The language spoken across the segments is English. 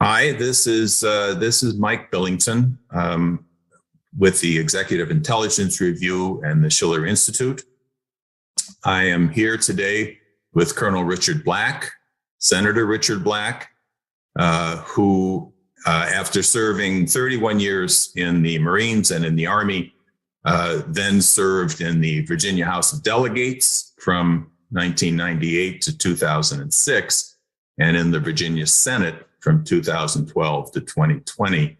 Hi, this is Mike Billington with the Executive Intelligence Review and the Schiller Institute. I am here today with Colonel Richard Black, Senator Richard Black, who, after serving 31 years in the Marines and in the Army, then served in the Virginia House of Delegates from 1998 to 2006, and in the Virginia Senate from 2012 to 2020.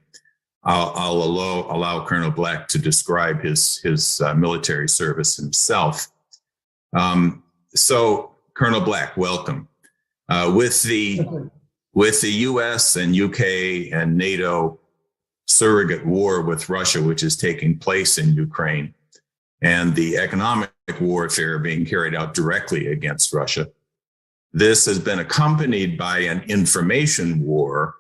I'll allow Colonel Black to describe his military service himself. So, Colonel Black, welcome. With the U.S. and U.K. and NATO surrogate war with Russia, which is taking place in Ukraine, and the economic warfare being carried out directly against Russia, this has been accompanied by an information war,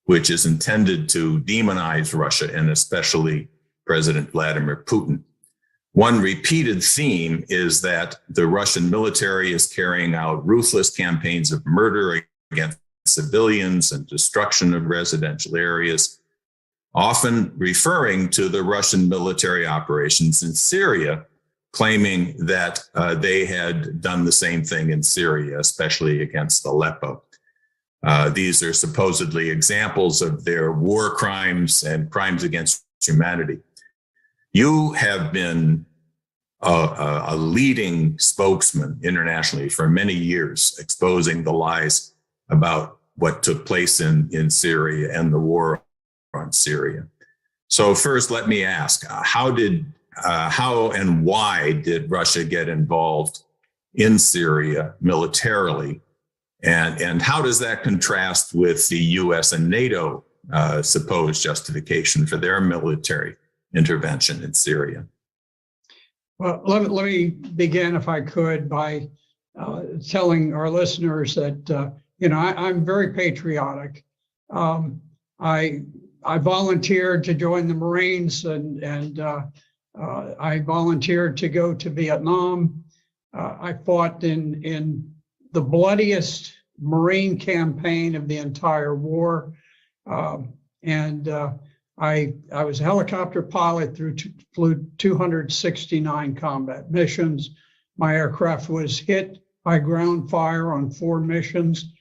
which is intended to demonize Russia and especially President Vladimir Putin. One repeated theme is that the Russian military is carrying out ruthless campaigns of murder against civilians and destruction of residential areas, often referring to the Russian military operations in Syria, claiming that they had done the same thing in Syria, especially against Aleppo. These are supposedly examples of their war crimes and crimes against humanity. You have been a leading spokesman internationally for many years, exposing the lies about what took place in Syria and the war on Syria. So first, let me ask, how and why did Russia get involved in Syria militarily? And how does that contrast with the US and NATO supposed justification for their military intervention in Syria? Well, let me begin, if I could, by telling our listeners that, I'm very patriotic. I volunteered to join the Marines and I volunteered to go to Vietnam. I fought in the bloodiest Marine campaign of the entire war. And I was a helicopter pilot, flew 269 combat missions. My aircraft was hit by ground fire on 4 missions.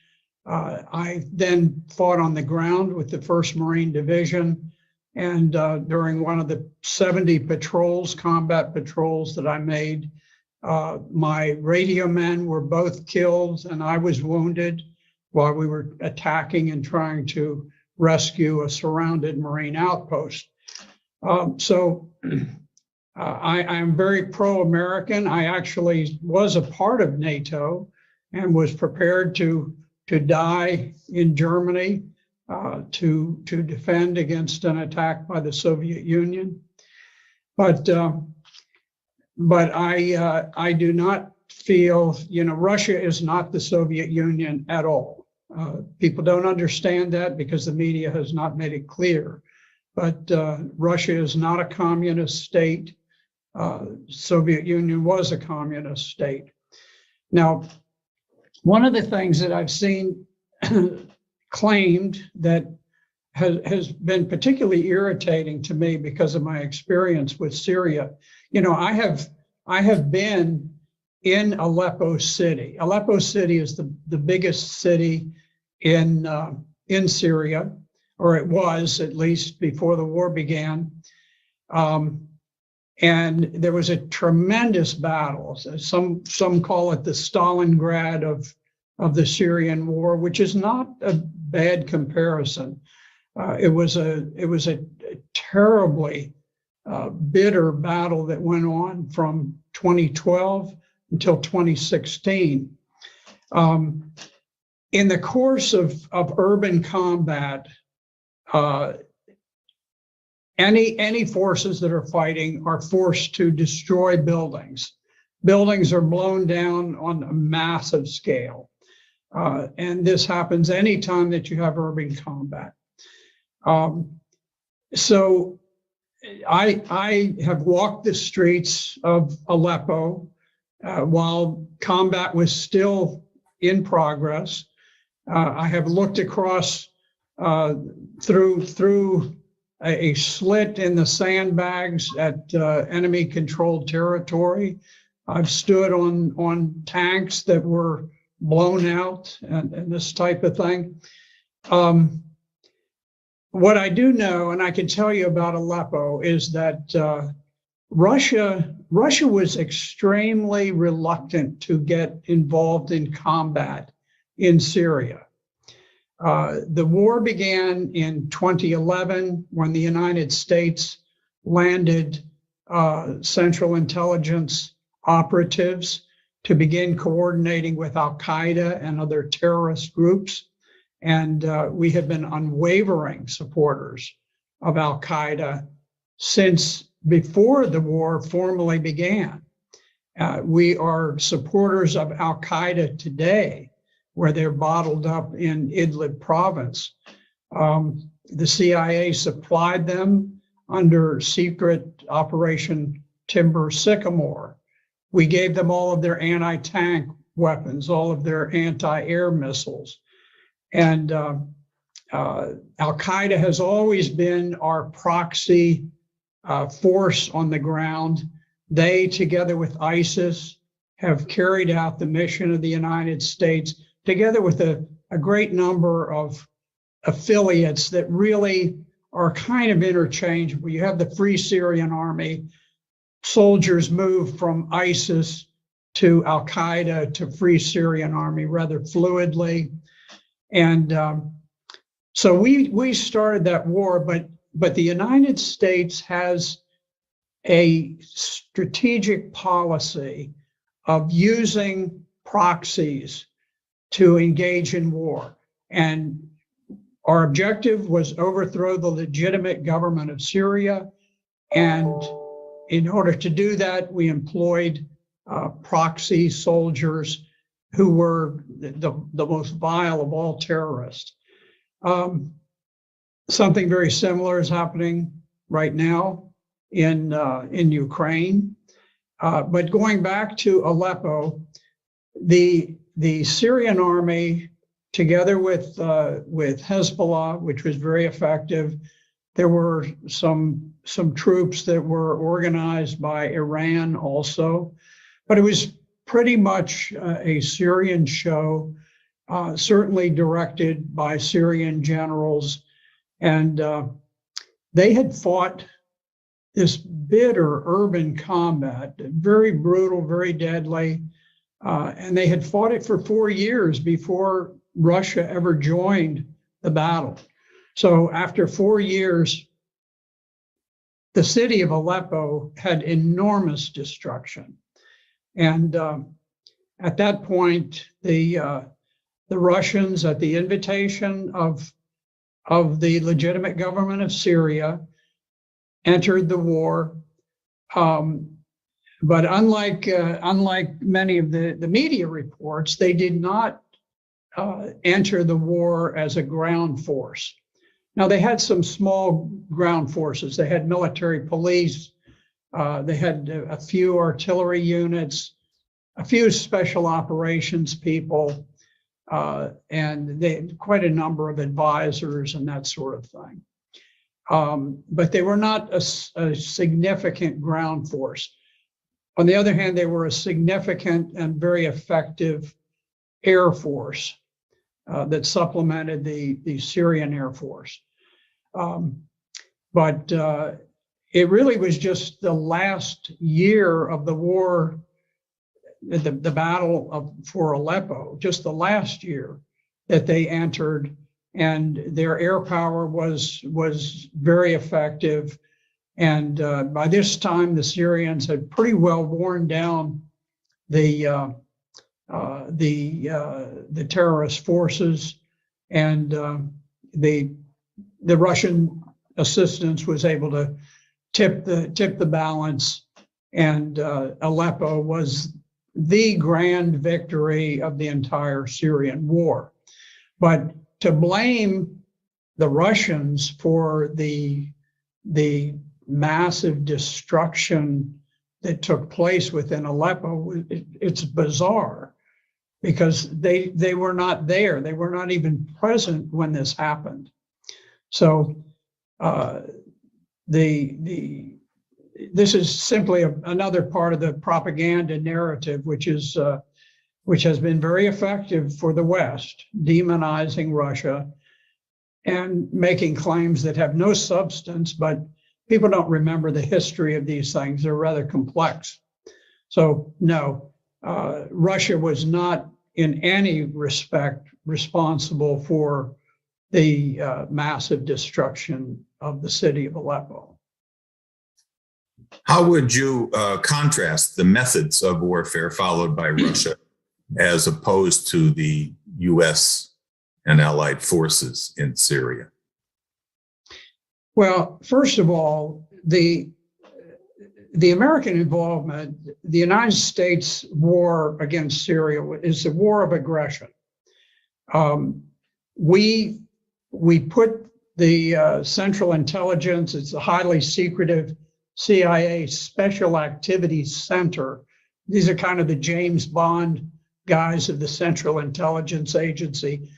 I then fought on the ground with the 1st Marine Division. And during one of the 70 patrols, combat patrols that I made, my radio men were both killed and I was wounded while we were attacking and trying to rescue a surrounded Marine outpost. So I am very pro-American. I actually was a part of NATO and was prepared to die in Germany to defend against an attack by the Soviet Union. But I do not feel, Russia is not the Soviet Union at all. People don't understand that because the media has not made it clear. But Russia is not a communist state. Soviet Union was a communist state. Now, one of the things that I've seen claimed that has been particularly irritating to me because of my experience with Syria. I have been in Aleppo City. Aleppo City is the biggest city in Syria, or it was at least before the war began. And there was a tremendous battle. Some call it the Stalingrad of the Syrian war, which is not a bad comparison. It was a terribly bitter battle that went on from 2012 until 2016. In the course of urban combat, any forces that are fighting are forced to destroy buildings. Buildings are blown down on a massive scale. And this happens anytime that you have urban combat. So I have walked the streets of Aleppo while combat was still in progress. I have looked across through a slit in the sandbags at enemy-controlled territory. I've stood on tanks that were blown out and this type of thing. What I do know, and I can tell you about Aleppo, is that Russia was extremely reluctant to get involved in combat in Syria. The war began in 2011 when the United States landed Central Intelligence operatives to begin coordinating with Al-Qaeda and other terrorist groups. And we have been unwavering supporters of Al-Qaeda since before the war formally began. We are supporters of Al-Qaeda today, where they're bottled up in Idlib province. The CIA supplied them under secret Operation Timber Sycamore. We gave them all of their anti-tank weapons, all of their anti-air missiles. And Al-Qaeda has always been our proxy force on the ground. They, together with ISIS, have carried out the mission of the United States, together with a great number of affiliates that really are kind of interchangeable. You have the Free Syrian Army. Soldiers move from ISIS to Al-Qaeda to Free Syrian Army rather fluidly. And so we started that war, but the United States has a strategic policy of using proxies to engage in war. And our objective was overthrow the legitimate government of Syria. And in order to do that, we employed proxy soldiers who were the most vile of all terrorists. Something very similar is happening right now in Ukraine. But going back to Aleppo, the Syrian army, together with Hezbollah, which was very effective, there were some troops that were organized by Iran also, but it was pretty much a Syrian show, certainly directed by Syrian generals. And they had fought this bitter urban combat, very brutal, very deadly. And they had fought it for 4 years before Russia ever joined the battle. So after 4 years, the city of Aleppo had enormous destruction. And at that point, the Russians, at the invitation of the legitimate government of Syria, entered the war. But unlike many of the media reports, they did not enter the war as a ground force. Now, they had some small ground forces. They had military police. They had a few artillery units, a few special operations people, and they had quite a number of advisors and that sort of thing. But they were not a significant ground force. On the other hand, they were a significant and very effective air force that supplemented the Syrian Air Force. But it really was just the last year of the war, the battle for Aleppo, just the last year that they entered, and their air power was very effective. And by this time, the Syrians had pretty well worn down the terrorist forces, and the Russian assistance was able to tip the balance, and Aleppo was the grand victory of the entire Syrian war. But to blame the Russians for the massive destruction that took place within Aleppo, it's bizarre, because they were not there. They were not even present when this happened. So this is simply another part of the propaganda narrative, which has been very effective for the West, demonizing Russia and making claims that have no substance, but people don't remember the history of these things. They're rather complex. So no, Russia was not in any respect responsible for the massive destruction of the city of Aleppo. How would you contrast the methods of warfare followed by Russia as opposed to the U.S. and allied forces in Syria? Well, first of all, the American involvement, the United States war against Syria is a war of aggression. We put the Central Intelligence, it's a highly secretive CIA Special Activities Center. These are kind of the James Bond guys of the Central Intelligence Agency.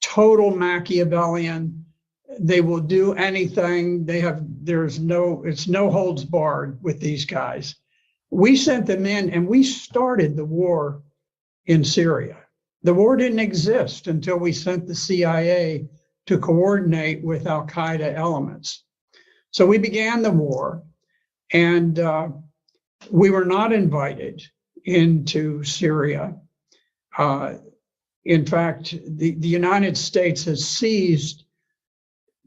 Total Machiavellian. They will do anything. It's no holds barred with these guys. We sent them in and we started the war in Syria. The war didn't exist until we sent the CIA to coordinate with Al-Qaeda elements. So we began the war, and we were not invited into Syria. In fact, the United States has seized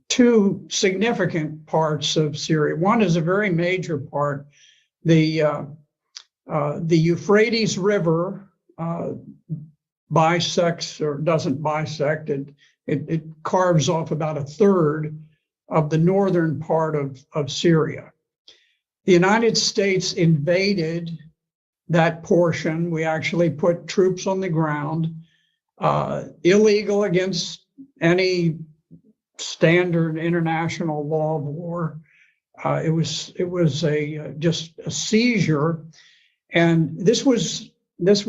two significant parts of Syria. One is a very major part. The Euphrates River bisects or doesn't bisect. It carves off about a third of the northern part of Syria. The United States invaded that portion. We actually put troops on the ground, illegal against any standard international law of war. It was just a seizure, and this was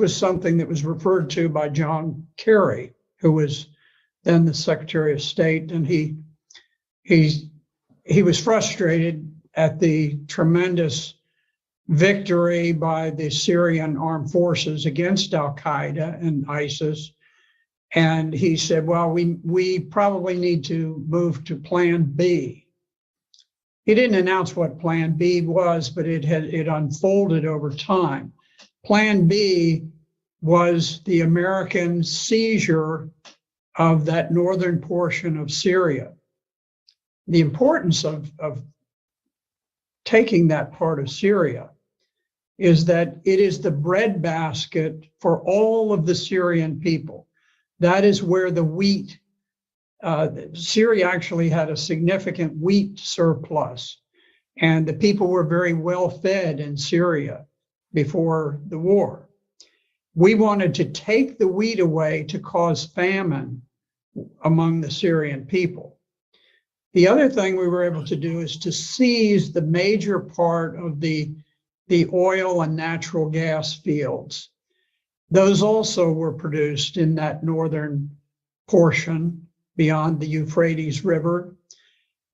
something that was referred to by John Kerry, who was then the Secretary of State, and he was frustrated at the tremendous victory by the Syrian armed forces against Al-Qaeda and ISIS. And he said, well, we probably need to move to Plan B. He didn't announce what Plan B was, but it unfolded over time. Plan B was the American seizure of that northern portion of Syria. The importance of taking that part of Syria is that it is the breadbasket for all of the Syrian people. That is where the wheat, Syria actually had a significant wheat surplus, and the people were very well fed in Syria before the war. We wanted to take the wheat away to cause famine among the Syrian people. The other thing we were able to do is to seize the major part of the oil and natural gas fields. Those also were produced in that northern portion beyond the Euphrates River.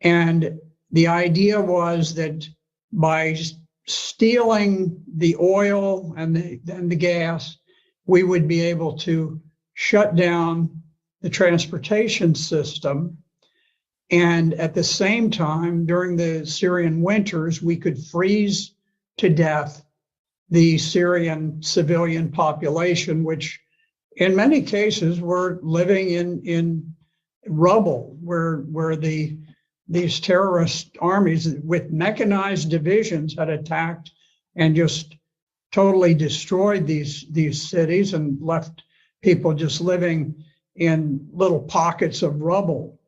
And the idea was that by stealing the oil and the gas, we would be able to shut down the transportation system. And at the same time, during the Syrian winters, we could freeze to death the Syrian civilian population, which in many cases were living in rubble, where these terrorist armies with mechanized divisions had attacked and just totally destroyed these cities and left people just living in little pockets of rubble.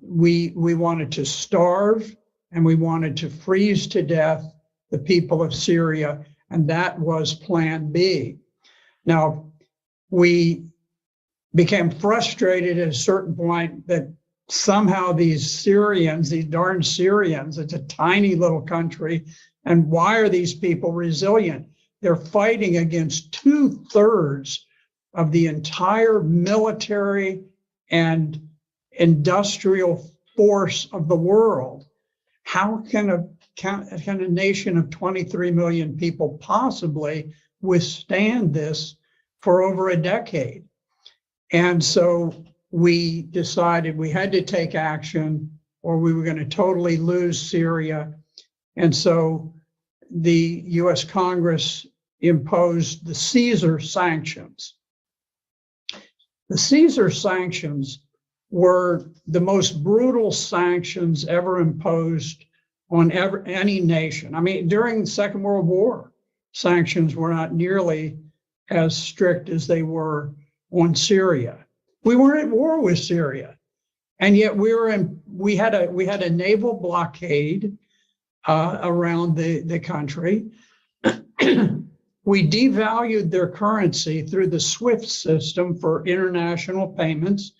We wanted to starve and we wanted to freeze to death the people of Syria, and that was Plan B. Now, we became frustrated at a certain point that somehow these Syrians, these darn Syrians, it's a tiny little country, and why are these people resilient? They're fighting against 2/3 of the entire military and industrial force of the world. How can a nation of 23 million people possibly withstand this for over a decade? And so we decided we had to take action or we were going to totally lose Syria. And so the US Congress imposed the Caesar sanctions. The Caesar sanctions were the most brutal sanctions ever imposed on any nation. I mean, during the Second World War, sanctions were not nearly as strict as they were on Syria. We weren't at war with Syria, and yet we had a naval blockade around the country. We devalued their currency through the SWIFT system for international payments,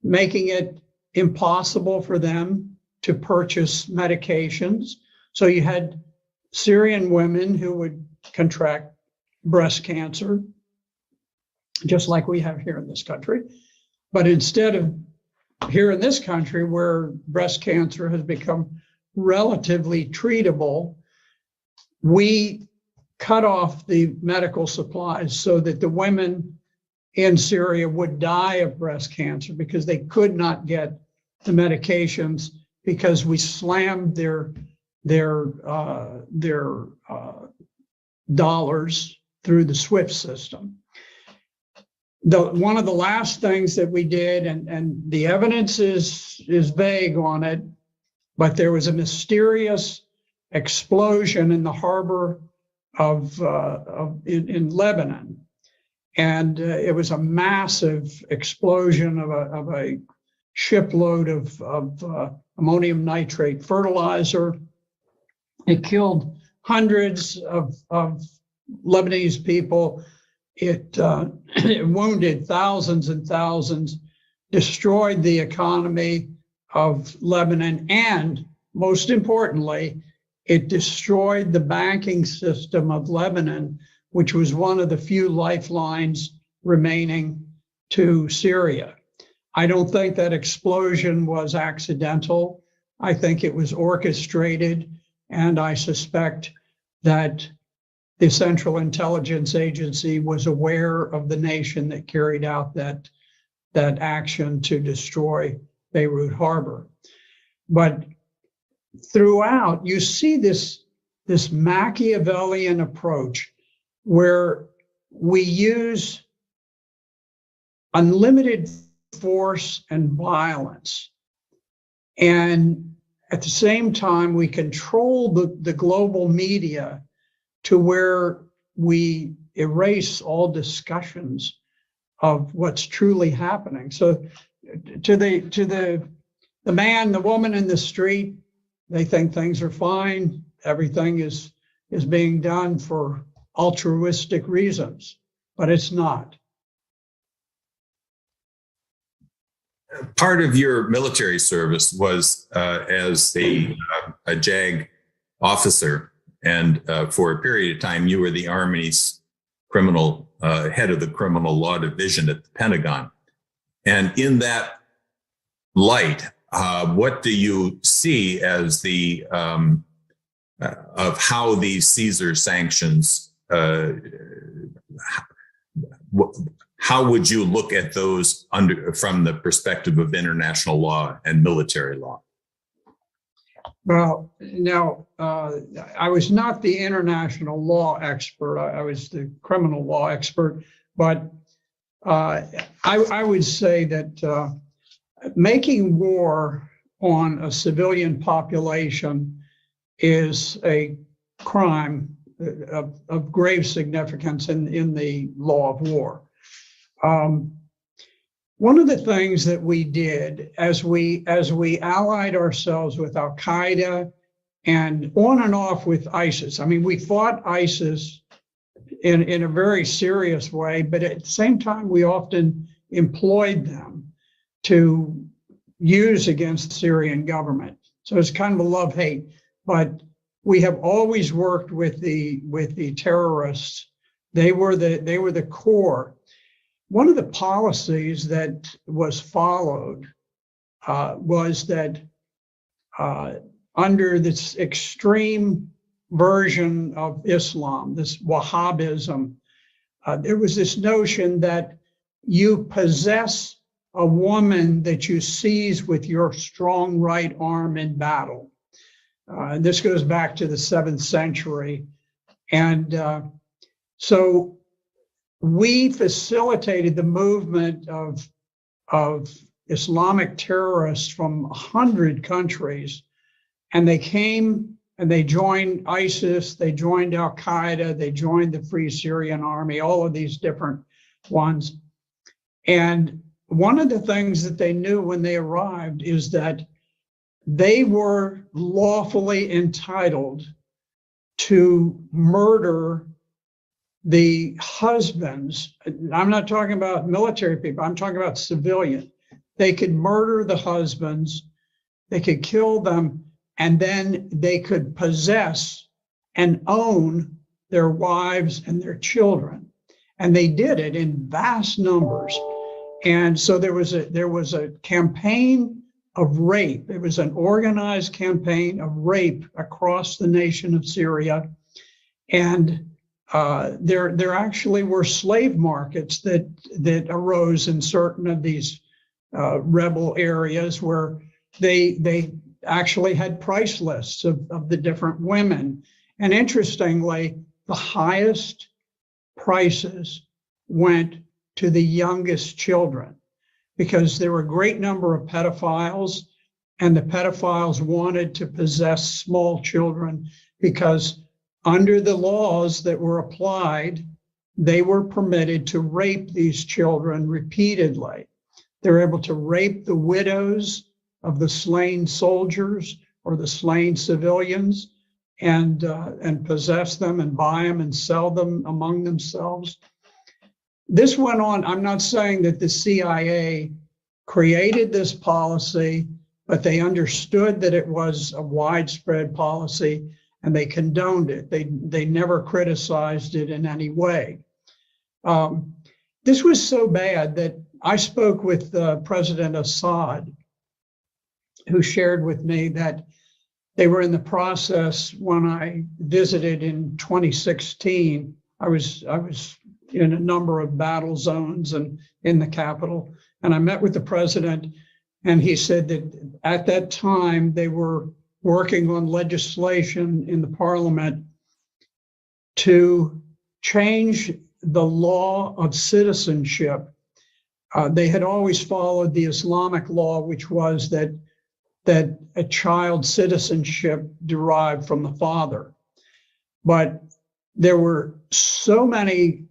making it impossible for them to purchase medications. So you had Syrian women who would contract breast cancer, just like we have here in this country. But instead of here in this country, where breast cancer has become relatively treatable, we cut off the medical supplies so that the women in Syria would die of breast cancer because they could not get the medications because we slammed their dollars through the SWIFT system. One of the last things that we did, and the evidence is vague on it, but there was a mysterious explosion in the harbor in Lebanon, and it was a massive explosion of a shipload of ammonium nitrate fertilizer. It killed hundreds of Lebanese people. It wounded thousands and thousands, destroyed the economy of Lebanon, and most importantly, it destroyed the banking system of Lebanon, which was one of the few lifelines remaining to Syria. I don't think that explosion was accidental. I think it was orchestrated, and I suspect that the Central Intelligence Agency was aware of the nation that carried out that action to destroy Beirut Harbor. But throughout, you see this Machiavellian approach where we use unlimited force and violence, and at the same time we control the global media to where we erase all discussions of what's truly happening. So to the man, the woman in the street, they think things are fine. Everything is being done for altruistic reasons, but it's not. Part of your military service was as a JAG officer, and for a period of time, you were the Army's head of the criminal law division at the Pentagon. And in that light, what do you see as the of how these Caesar sanctions? How would you look at those from the perspective of international law and military law? Well, now, I was not the international law expert. I was the criminal law expert, but I would say that making war on a civilian population is a crime of grave significance in the law of war. One of the things that we did as we allied ourselves with Al Qaeda and on and off with ISIS. I mean, we fought ISIS in a very serious way, but at the same time, we often employed them to use against the Syrian government. So it's kind of a love-hate, but we have always worked with the terrorists. They were the core. One of the policies that was followed was that under this extreme version of Islam, this Wahhabism, there was this notion that you possess a woman that you seize with your strong right arm in battle. This goes back to the 7th century. And so we facilitated the movement of Islamic terrorists from 100 countries. And they came and they joined ISIS, they joined Al Qaeda, they joined the Free Syrian Army, all of these different ones. And one of the things that they knew when they arrived is that they were lawfully entitled to murder the husbands. I'm not talking about military people, I'm talking about civilian. They could murder the husbands, they could kill them, and then they could possess and own their wives and their children. And they did it in vast numbers. And so there was a campaign of rape. It was an organized campaign of rape across the nation of Syria. And there actually were slave markets that arose in certain of these rebel areas where they actually had price lists of the different women. And interestingly, the highest prices went to the youngest children because there were a great number of pedophiles, and the pedophiles wanted to possess small children because under the laws that were applied, they were permitted to rape these children repeatedly. They were able to rape the widows of the slain soldiers or the slain civilians and possess them and buy them and sell them among themselves. This went on. I'm not saying that the CIA created this policy, but they understood that it was a widespread policy and they condoned it. They never criticized it in any way. This was so bad that I spoke with President Assad, who shared with me that they were in the process when I visited in 2016. I was in a number of battle zones and in the capital, and I met with the president, and he said that at that time they were working on legislation in the parliament to change the law of citizenship. They had always followed the Islamic law, which was that a child's citizenship derived from the father. But there were so many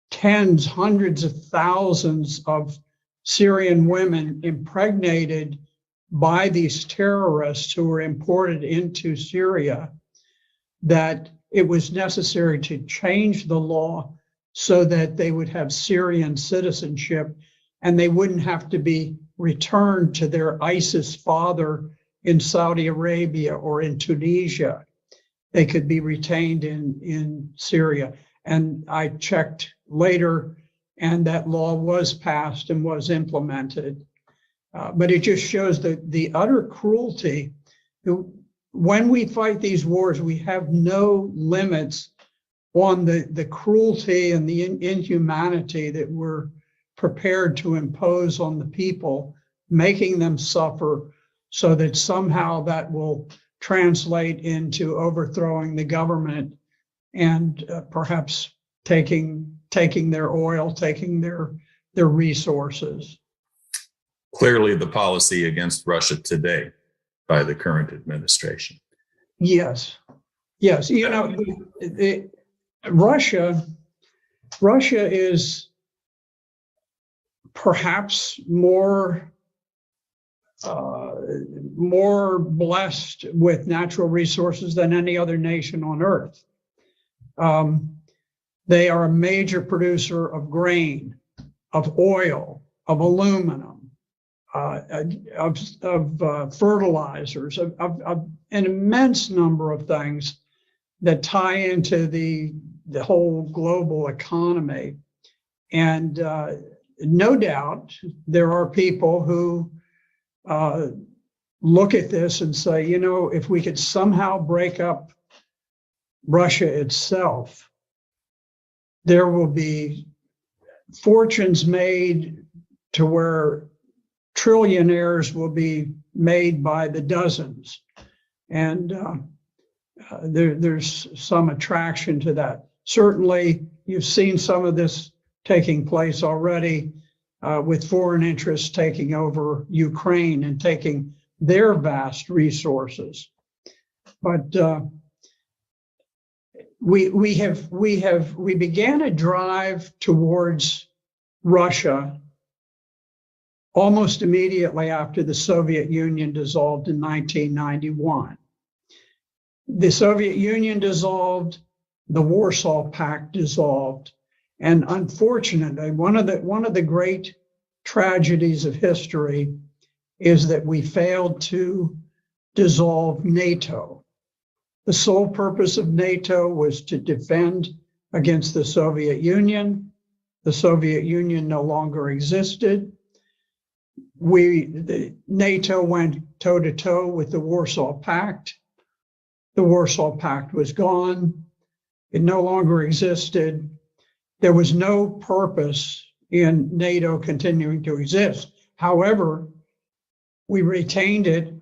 tens, hundreds of thousands of Syrian women impregnated by these terrorists who were imported into Syria that it was necessary to change the law so that they would have Syrian citizenship and they wouldn't have to be returned to their ISIS father in Saudi Arabia or in Tunisia. They could be retained in Syria. And I checked later, and that law was passed and was implemented. But it just shows the utter cruelty. When we fight these wars, we have no limits on the cruelty and the inhumanity that we're prepared to impose on the people, making them suffer so that somehow that will translate into overthrowing the government and perhaps taking their oil, taking their resources. Clearly the policy against Russia today by the current administration. Yes. You know, Russia is perhaps more blessed with natural resources than any other nation on earth. They are a major producer of grain, of oil, of aluminum, of fertilizers, of an immense number of things that tie into the whole global economy. And no doubt there are people who look at this and say, you know, if we could somehow break up Russia itself, there will be fortunes made to where trillionaires will be made by the dozens. And there's some attraction to that. Certainly, you've seen some of this taking place already with foreign interests taking over Ukraine and taking their vast resources. But we began a drive towards Russia almost immediately after the Soviet Union dissolved in 1991. The Soviet Union dissolved, the Warsaw Pact dissolved, and unfortunately, one of the great tragedies of history is that we failed to dissolve NATO. The sole purpose of NATO was to defend against the Soviet Union. The Soviet Union no longer existed. NATO went toe-to-toe with the Warsaw Pact. The Warsaw Pact was gone. It no longer existed. There was no purpose in NATO continuing to exist. However, we retained it,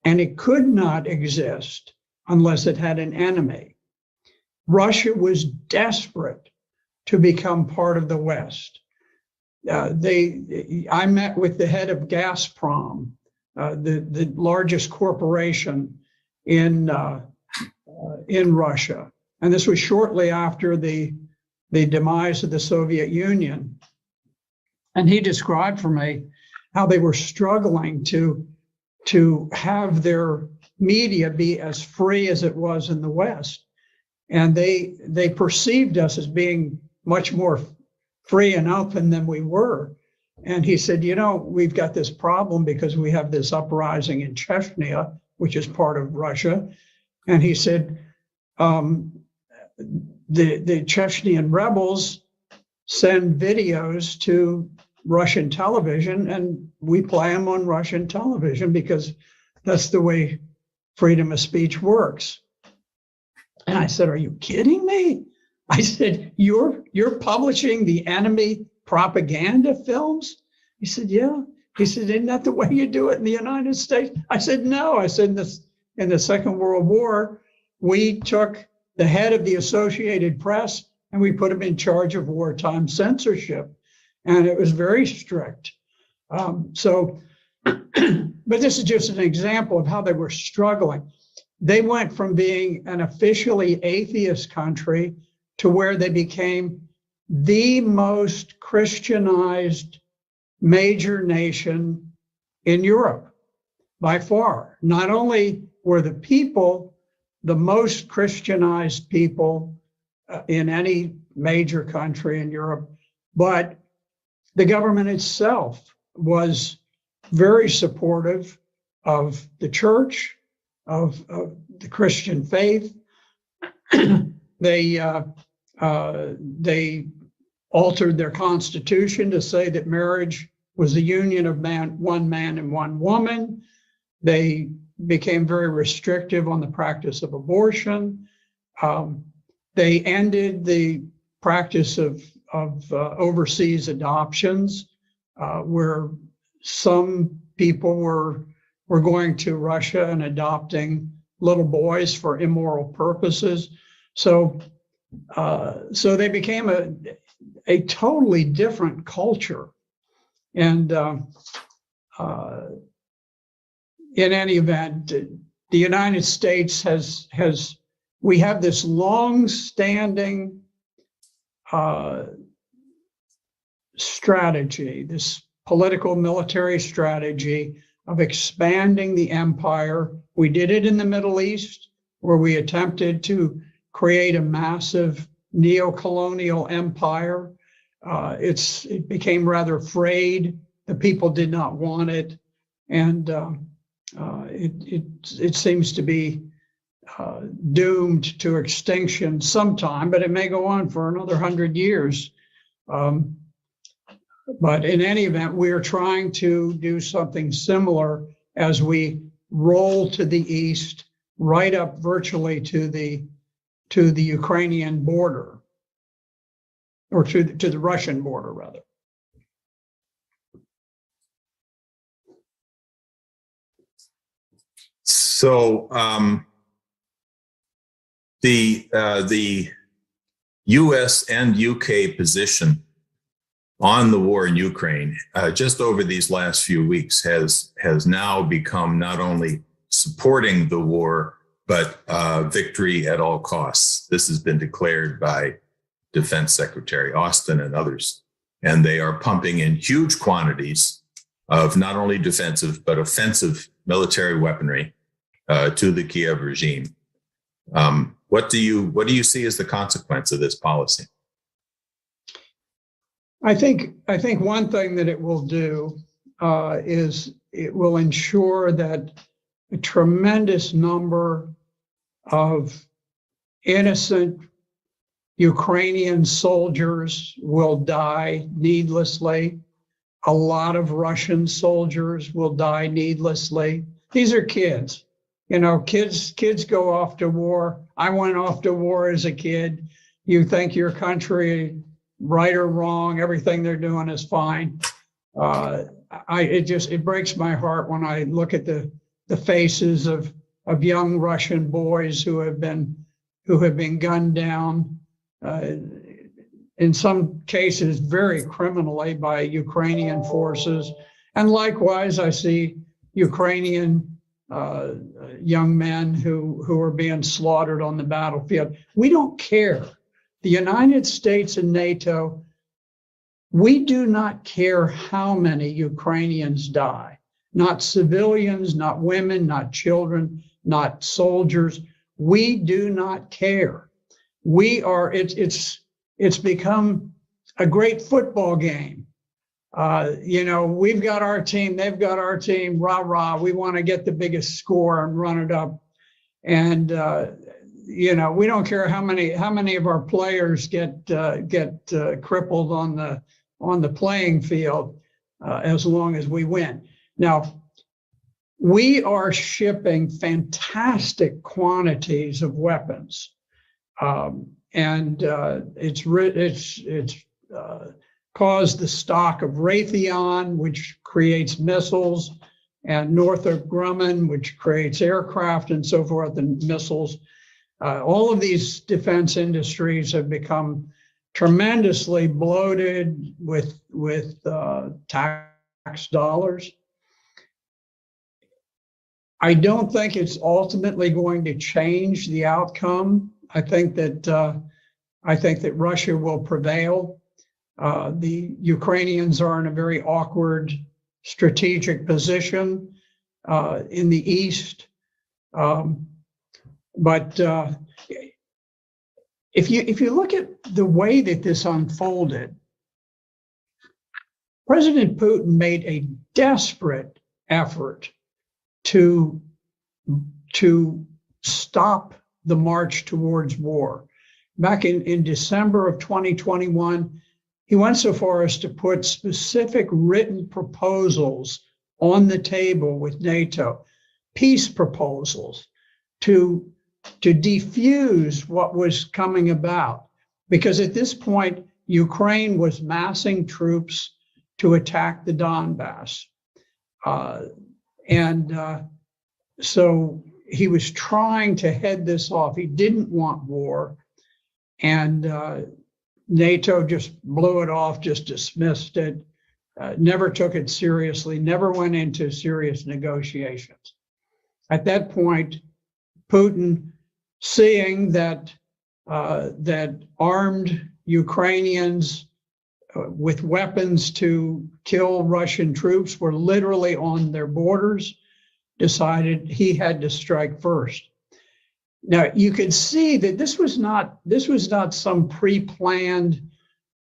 and it could not exist unless it had an enemy. Russia was desperate to become part of the West. I met with the head of Gazprom, the largest corporation in Russia, and this was shortly after the demise of the Soviet Union. And he described for me how they were struggling to have their media be as free as it was in the West. And they perceived us as being much more free and open than we were. And he said, you know, we've got this problem because we have this uprising in Chechnya, which is part of Russia. And he said, the Chechnyan rebels send videos to Russian television, and we play them on Russian television because that's the way freedom of speech works. And I said, are you kidding me? I said, you're publishing the enemy propaganda films? He said, yeah. He said, isn't that the way you do it in the United States? I said, no. I said, in the Second World War, we took the head of the Associated Press and we put him in charge of wartime censorship. And it was very strict. But this is just an example of how they were struggling. They went from being an officially atheist country to where they became the most Christianized major nation in Europe by far. Not only were the people the most Christianized people in any major country in Europe, but the government itself was very supportive of the church, of the Christian faith. They altered their constitution to say that marriage was the union of one man and one woman. They became very restrictive on the practice of abortion. They ended the practice of overseas adoptions, where some people were going to Russia and adopting little boys for immoral purposes. So they became a totally different culture. And in any event, the United States we have this long-standing strategy, this political military strategy of expanding the empire. We did it in the Middle East, where we attempted to create a massive neo-colonial empire. It became rather frayed. The people did not want it. And it seems to be doomed to extinction sometime, but it may go on for another 100 years. But in any event, we are trying to do something similar as we roll to the east, right up virtually to the Ukrainian border, or to the Russian border, rather. So the U.S. and U.K. position on the war in Ukraine, just over these last few weeks, has now become not only supporting the war, but victory at all costs. This has been declared by Defense Secretary Austin and others, and they are pumping in huge quantities of not only defensive but offensive military weaponry to the Kiev regime. What do you see as the consequence of this policy? I think one thing that it will do is it will ensure that a tremendous number of innocent Ukrainian soldiers will die needlessly. A lot of Russian soldiers will die needlessly. These are kids. Kids go off to war. I went off to war as a kid. You think your country, right or wrong, everything they're doing is fine. It breaks my heart when I look at the faces of young Russian boys who have been gunned down, in some cases very criminally, by Ukrainian forces. And likewise, I see Ukrainian young men who are being slaughtered on the battlefield. We don't care. The United States and NATO, we do not care how many Ukrainians die. Not civilians, not women, not children, not soldiers. We do not care. It's become a great football game. We've got our team, they've got our team, rah, rah. We want to get the biggest score and run it up. And, we don't care how many of our players get crippled on the playing field, as long as we win. Now, we are shipping fantastic quantities of weapons, and it's caused the stock of Raytheon, which creates missiles, and Northrop Grumman, which creates aircraft and so forth, and missiles. All of these defense industries have become tremendously bloated with tax dollars. I don't think it's ultimately going to change the outcome. I think that Russia will prevail. The Ukrainians are in a very awkward strategic position in the east. But if you look at the way that this unfolded, President Putin made a desperate effort to stop the march towards war. Back in December of 2021, he went so far as to put specific written proposals on the table with NATO, peace proposals to defuse what was coming about. Because at this point, Ukraine was massing troops to attack the Donbass. So he was trying to head this off. He didn't want war. And NATO just blew it off, just dismissed it, never took it seriously, never went into serious negotiations. At that point, Putin, seeing that armed Ukrainians with weapons to kill Russian troops were literally on their borders, decided he had to strike first. Now, you could see that this was not some pre-planned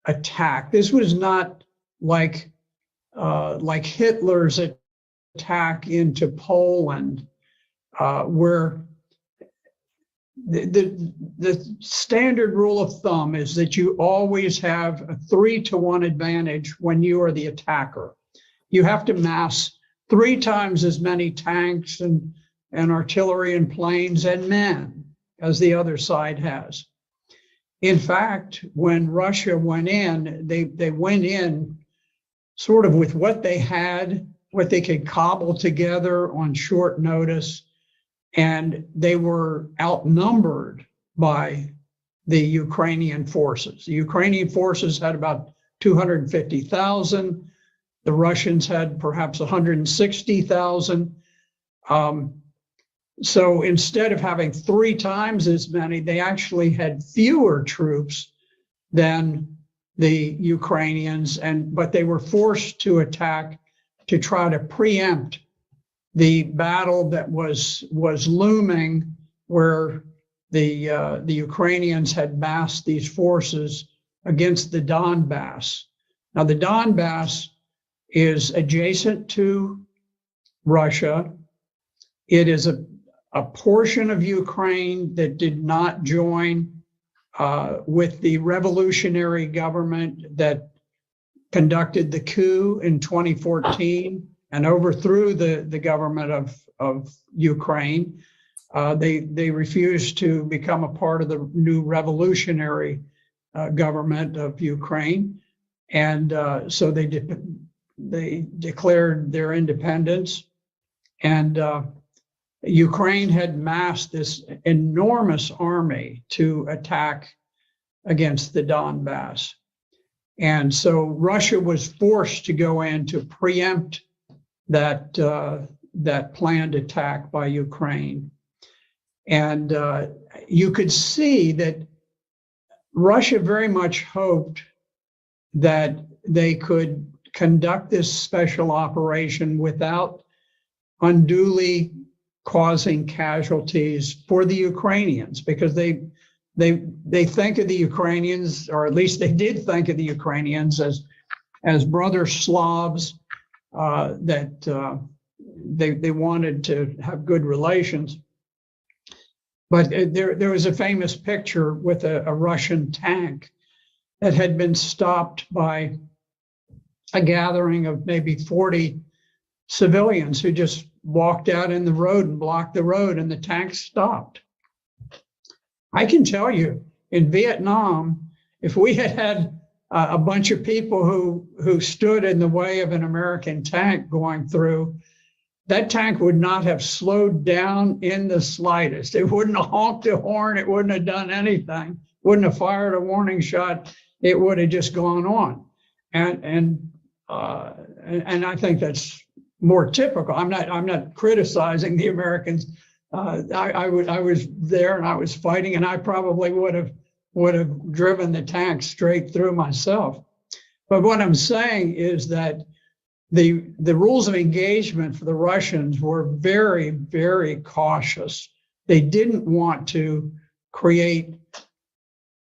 attack. This was not like Hitler's attack into Poland, where the standard rule of thumb is that you always have a 3-to-1 advantage when you are the attacker. You have to mass 3 times as many tanks and artillery and planes and men as the other side has. In fact, when Russia went in, they went in sort of with what they had, what they could cobble together on short notice, and they were outnumbered by the Ukrainian forces. The Ukrainian forces had about 250,000. The Russians had perhaps 160,000. So instead of having 3 times as many, they actually had fewer troops than the Ukrainians, but they were forced to attack to try to preempt the battle that was looming, where the Ukrainians had massed these forces against the Donbass. Now, the Donbass is adjacent to Russia. It is a portion of Ukraine that did not join with the revolutionary government that conducted the coup in 2014 and overthrew the government of Ukraine. They refused to become a part of the new revolutionary government of Ukraine, and so they declared their independence. And Ukraine had massed this enormous army to attack against the Donbass. And so Russia was forced to go in to preempt that planned attack by Ukraine. And you could see that Russia very much hoped that they could conduct this special operation without unduly causing casualties for the Ukrainians, because they think of the Ukrainians, or at least they did think of the Ukrainians as brother Slavs, that they wanted to have good relations. But there was a famous picture with a Russian tank that had been stopped by a gathering of maybe 40 civilians who just walked out in the road and blocked the road, and the tank stopped. I can tell you, in Vietnam, if we had a bunch of people who stood in the way of an American tank going through, that tank would not have slowed down in the slightest. It wouldn't have honked a horn. It wouldn't have done anything. Wouldn't have fired a warning shot. It would have just gone on. And I think that's more typical. I'm not criticizing the Americans. I was there and I was fighting, and I probably would have driven the tank straight through myself. But what I'm saying is that the rules of engagement for the Russians were very, very cautious. They didn't want to create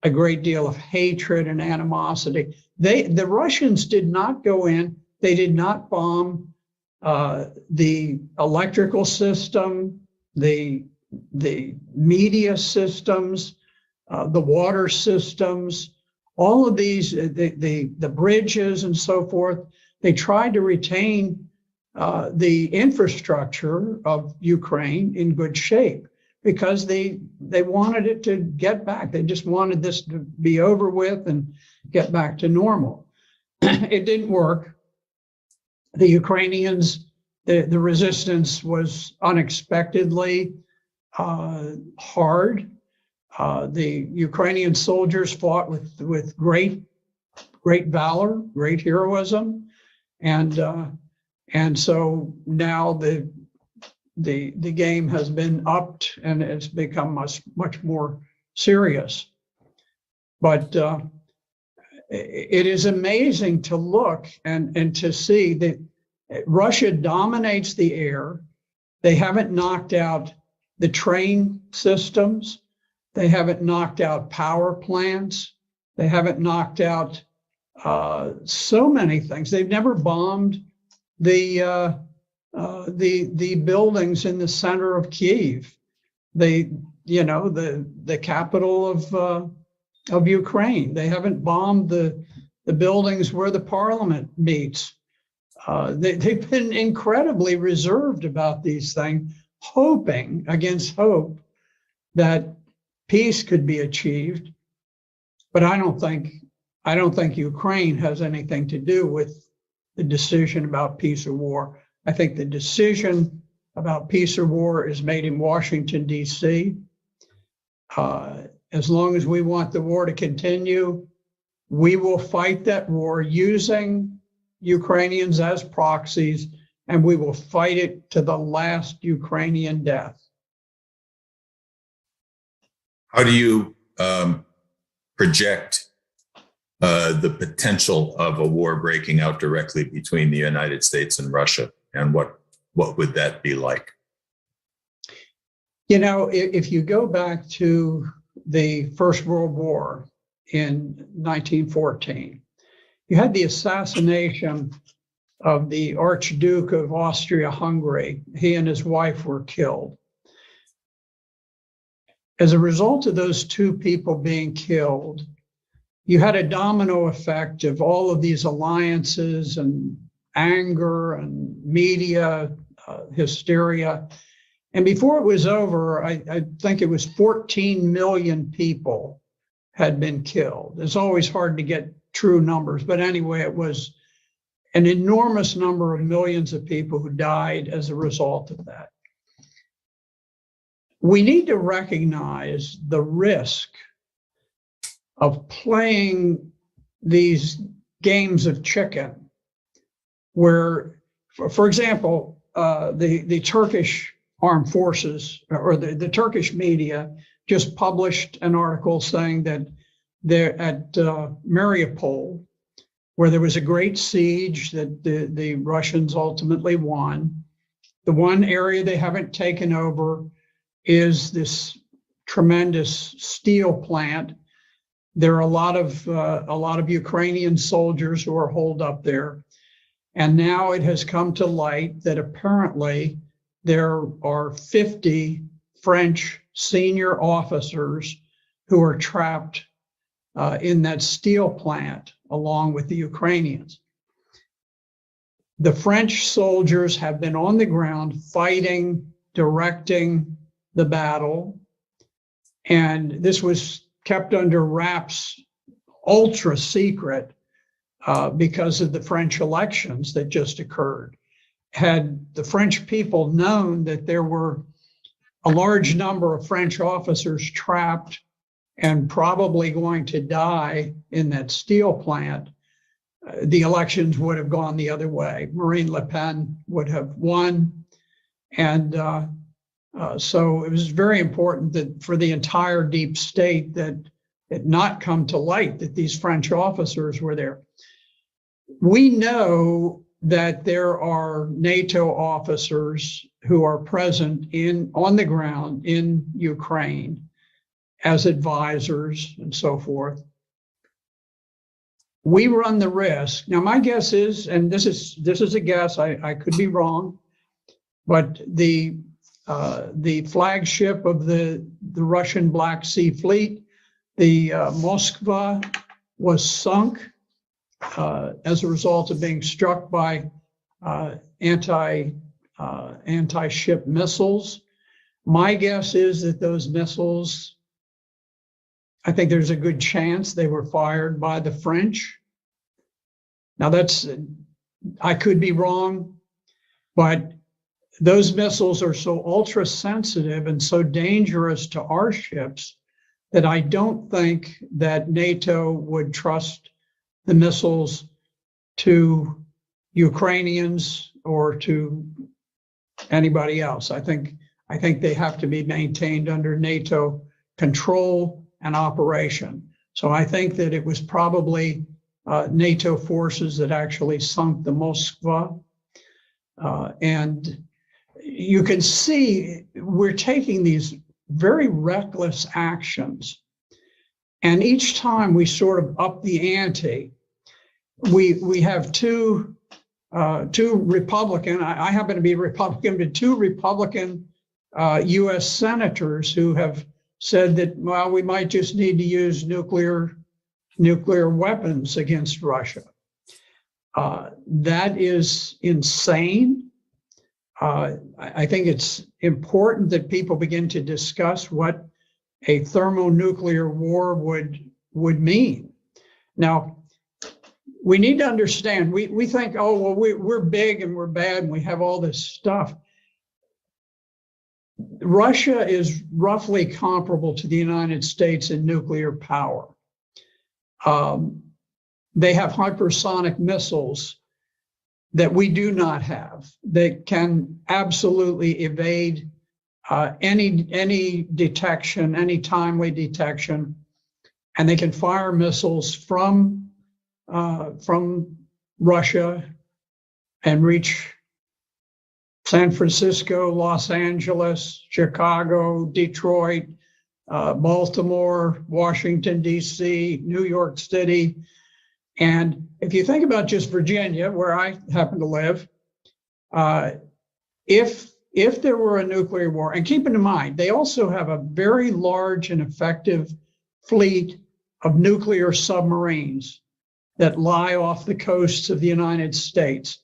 a great deal of hatred and animosity. The Russians did not go in. They did not bomb the electrical system, the media systems, the water systems, all of these, the bridges and so forth. They tried to retain the infrastructure of Ukraine in good shape because they wanted it to get back. They just wanted this to be over with and get back to normal. It didn't work. The Ukrainians, the resistance was unexpectedly hard. The Ukrainian soldiers fought with great valor, great heroism, and so now the game has been upped and it's become much more serious. But it is amazing to look and to see that Russia dominates the air. They haven't knocked out the train systems. They haven't knocked out power plants. They haven't knocked out so many things. They've never bombed the buildings in the center of Kyiv. the capital of Ukraine. They haven't bombed the buildings where the parliament meets. They've been incredibly reserved about these things, hoping against hope that peace could be achieved. But I don't think Ukraine has anything to do with the decision about peace or war. I think the decision about peace or war is made in Washington, D.C. As long as we want the war to continue, we will fight that war using Ukrainians as proxies, and we will fight it to the last Ukrainian death. How do you project the potential of a war breaking out directly between the United States and Russia, and what would that be like? If you go back to the First World War in 1914, you had the assassination of the Archduke of Austria-Hungary. He and his wife were killed. As a result of those two people being killed, you had a domino effect of all of these alliances and anger and media hysteria. And before it was over, I think it was 14 million people had been killed. It's always hard to get true numbers, but anyway, it was an enormous number of millions of people who died as a result of that. We need to recognize the risk of playing these games of chicken, where, for example, the Turkish armed forces or the Turkish media just published an article saying that they're at Mariupol, where there was a great siege that the Russians ultimately won. The one area they haven't taken over is this tremendous steel plant. There are a lot of Ukrainian soldiers who are holed up there. And now it has come to light that apparently there are 50 French senior officers who are trapped in that steel plant along with the Ukrainians. The French soldiers have been on the ground fighting, directing the battle, and this was kept under wraps, ultra secret, because of the French elections that just occurred. Had the French people known that there were a large number of French officers trapped and probably going to die in that steel plant, the elections would have gone the other way. Marine Le Pen would have won. And so it was very important that for the entire deep state that it not come to light that these French officers were there. We know that there are NATO officers who are present on the ground in Ukraine as advisors and so forth. We run the risk. Now, my guess is, and this is a guess, I could be wrong, but the flagship of the Russian Black Sea Fleet, the Moskva, was sunk as a result of being struck by anti-ship missiles. My guess is that those missiles, I think there's a good chance they were fired by the French. Now I could be wrong, but those missiles are so ultra sensitive and so dangerous to our ships that I don't think that NATO would trust the missiles to Ukrainians or to anybody else. I think they have to be maintained under NATO control and operation. So I think that it was probably NATO forces that actually sunk the Moskva. And you can see we're taking these very reckless actions. And each time we sort of up the ante, we have two Republican, I happen to be Republican, but two Republican US senators who have said that, well, we might just need to use nuclear weapons against Russia. That is insane. I think it's important that people begin to discuss what a thermonuclear war would mean. Now, we need to understand, we think, oh, well, we're big and we're bad and we have all this stuff. Russia is roughly comparable to the United States in nuclear power. They have hypersonic missiles that we do not have, that can absolutely evade any detection, any timely detection, and they can fire missiles from Russia and reach San Francisco, Los Angeles, Chicago, Detroit, Baltimore, Washington, D.C., New York City. And if you think about just Virginia, where I happen to live, if there were a nuclear war, and keep in mind, they also have a very large and effective fleet of nuclear submarines that lie off the coasts of the United States.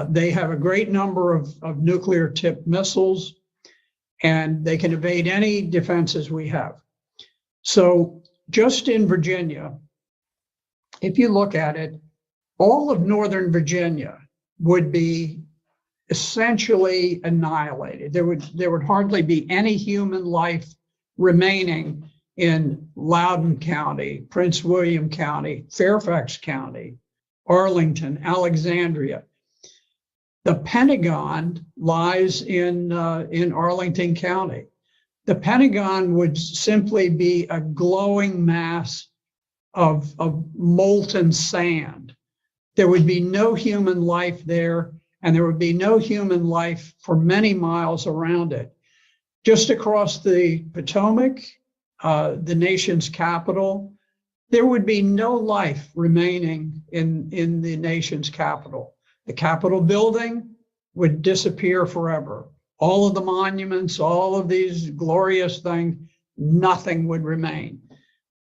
They have a great number of nuclear tipped missiles, and they can evade any defenses we have. So just in Virginia, if you look at it, all of Northern Virginia would be essentially annihilated. There would hardly be any human life remaining in Loudoun County, Prince William County, Fairfax County, Arlington, Alexandria. The Pentagon lies in Arlington County. The Pentagon would simply be a glowing mass of molten sand. There would be no human life there, and there would be no human life for many miles around it. Just across the Potomac, the nation's capital, there would be no life remaining in the nation's capital. The Capitol building would disappear forever. All of the monuments, all of these glorious things, nothing would remain.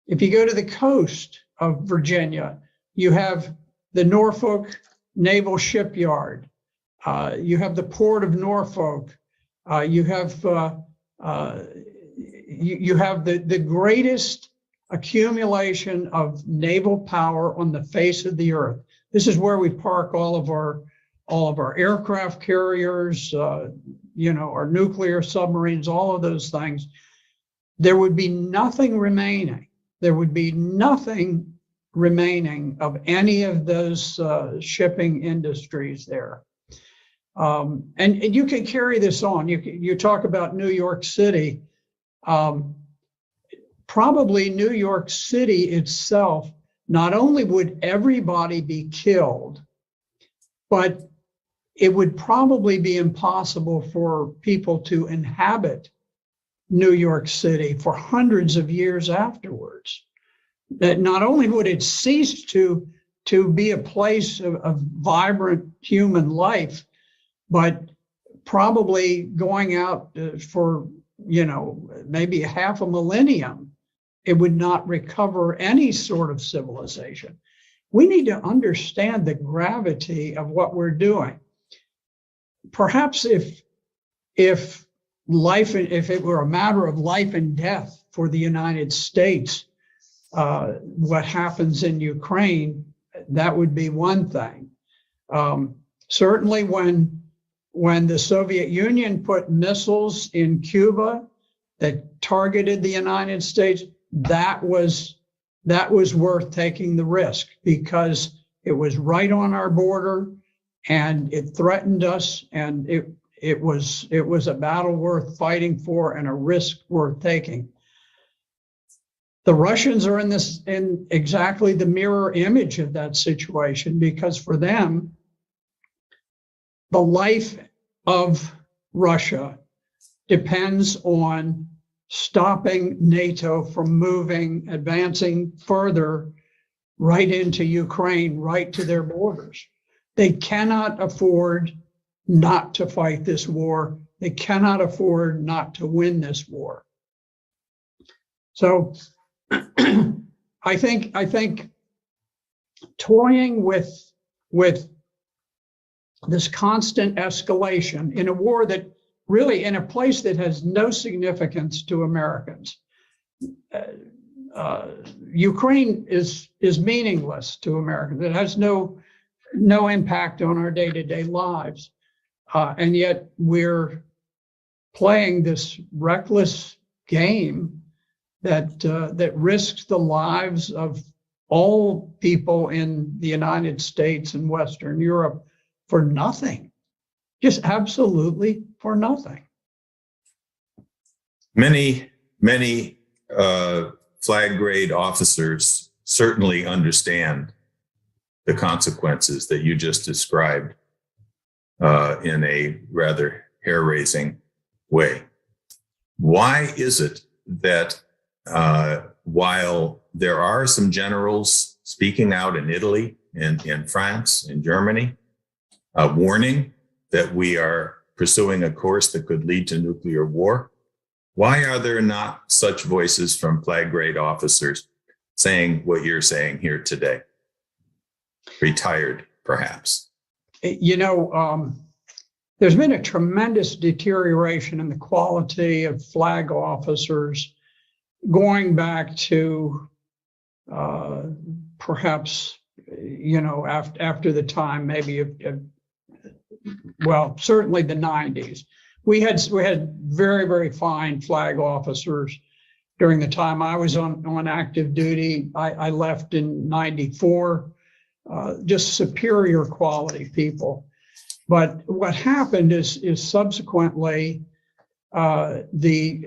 If you go to the coast of Virginia, you have the Norfolk Naval Shipyard. You have the Port of Norfolk. You have the greatest accumulation of naval power on the face of the earth. This is where we park all of our aircraft carriers, our nuclear submarines, all of those things. There would be nothing remaining. There would be nothing remaining of any of those shipping industries there. And you can carry this on. You talk about New York City. Probably New York City itself, not only would everybody be killed, but it would probably be impossible for people to inhabit New York City for hundreds of years afterwards. That not only would it cease to be a place of vibrant human life, but probably going out for, maybe half a millennium, it would not recover any sort of civilization. We need to understand the gravity of what we're doing. Perhaps if it were a matter of life and death for the United States, what happens in Ukraine, that would be one thing. Certainly when the Soviet Union put missiles in Cuba that targeted the United States, that was worth taking the risk, because it was right on our border and it threatened us, and it was a battle worth fighting for and a risk worth taking. The Russians are in exactly the mirror image of that situation, because for them, the life of Russia depends on stopping NATO from advancing further right into Ukraine, right to their borders. They cannot afford not to fight this war. They cannot afford not to win this war. So I think toying with this constant escalation in a war that really, in a place that has no significance to Americans. Ukraine is meaningless to Americans. It has no impact on our day-to-day lives, and yet we're playing this reckless game that risks the lives of all people in the United States and Western Europe for nothing, just absolutely for nothing. Many flag grade officers certainly understand the consequences that you just described in a rather hair-raising way. Why is it that while there are some generals speaking out in Italy, in France, in Germany, warning that we are pursuing a course that could lead to nuclear war, why are there not such voices from flag grade officers saying what you're saying here today? Retired, perhaps. You know, there's been a tremendous deterioration in the quality of flag officers going back to perhaps, you know, after the time maybe well, certainly the 90s. We had very, very fine flag officers during the time I was on active duty. I left in 94, just superior quality people. But what happened is subsequently we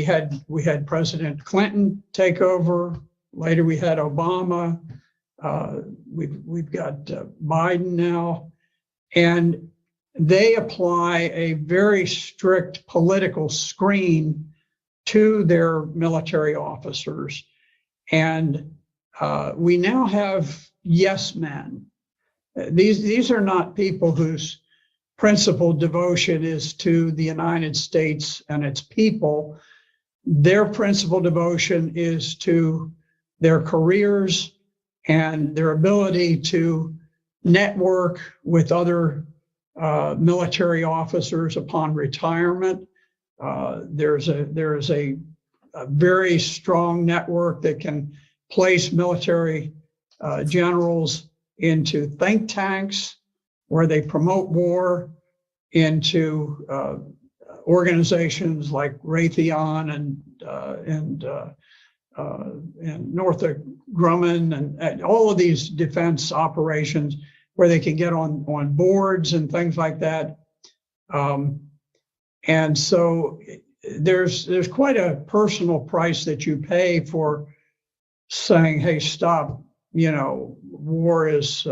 had President Clinton take over. Later we had Obama. We've got Biden now, and they apply a very strict political screen to their military officers. And we now have yes men. These are not people whose principal devotion is to the United States and its people. Their principal devotion is to their careers and their ability to network with other military officers upon retirement. There is a very strong network that can place military generals into think tanks where they promote war, into organizations like Raytheon and Northrop Grumman and all of these defense operations where they can get on boards and things like that. And so there's quite a personal price that you pay for saying, hey, stop, you know, war is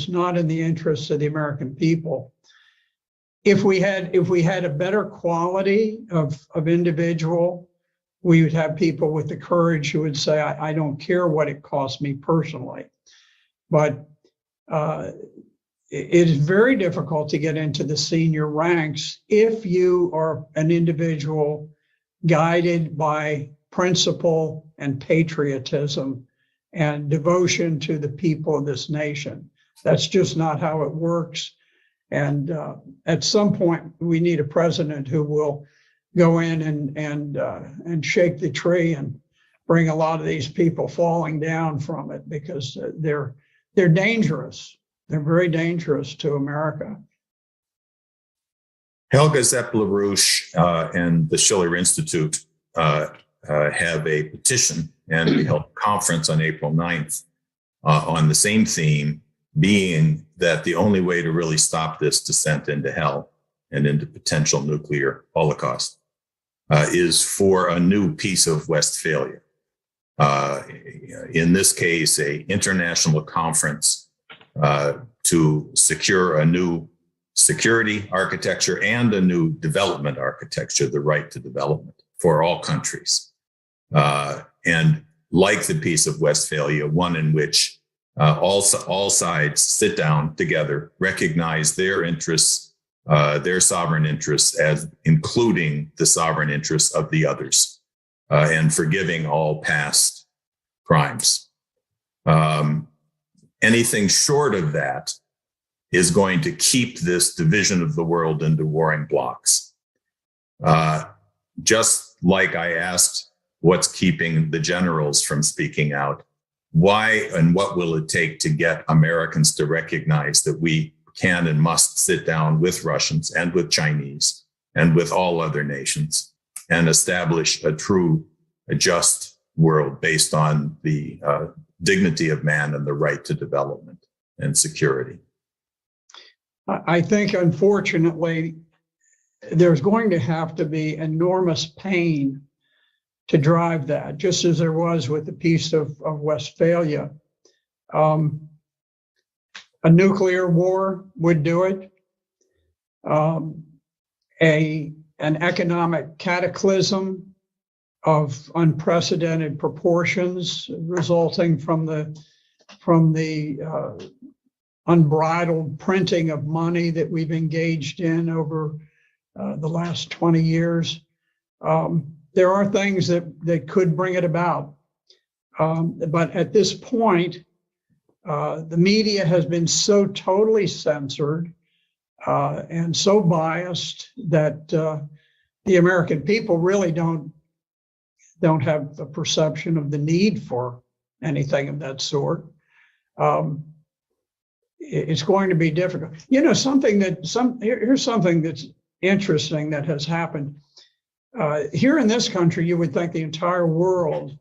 not in the interests of the American people. If we had a better quality of individual, we would have people with the courage who would say, I don't care what it costs me personally. But it is very difficult to get into the senior ranks if you are an individual guided by principle and patriotism and devotion to the people of this nation. That's just not how it works. And at some point, we need a president who will go in and shake the tree and bring a lot of these people falling down from it, because they're dangerous. They're very dangerous to America. Helga Zepp-LaRouche and the Schiller Institute have a petition, and we held a conference on April 9th on the same theme, being that the only way to really stop this descent into hell and into potential nuclear holocaust is for a new peace of Westphalia. In this case, an international conference to secure a new security architecture and a new development architecture, the right to development for all countries. And like the Peace of Westphalia, one in which all sides sit down together, recognize their interests their sovereign interests as including the sovereign interests of the others, and forgiving all past crimes. Anything short of that is going to keep this division of the world into warring blocs. Just like I asked what's keeping the generals from speaking out, why and what will it take to get Americans to recognize that we can and must sit down with Russians and with Chinese and with all other nations and establish a true, a just world based on the dignity of man and the right to development and security? I think, unfortunately, there's going to have to be enormous pain to drive that, just as there was with the Peace of Westphalia. A nuclear war would do it. An economic cataclysm of unprecedented proportions resulting from the unbridled printing of money that we've engaged in over the last 20 years. There are things that could bring it about. But at this point, the media has been so totally censored and so biased that the American people really don't have the perception of the need for anything of that sort. It's going to be difficult. You know, here's something that's interesting that has happened. Here in this country, you would think the entire world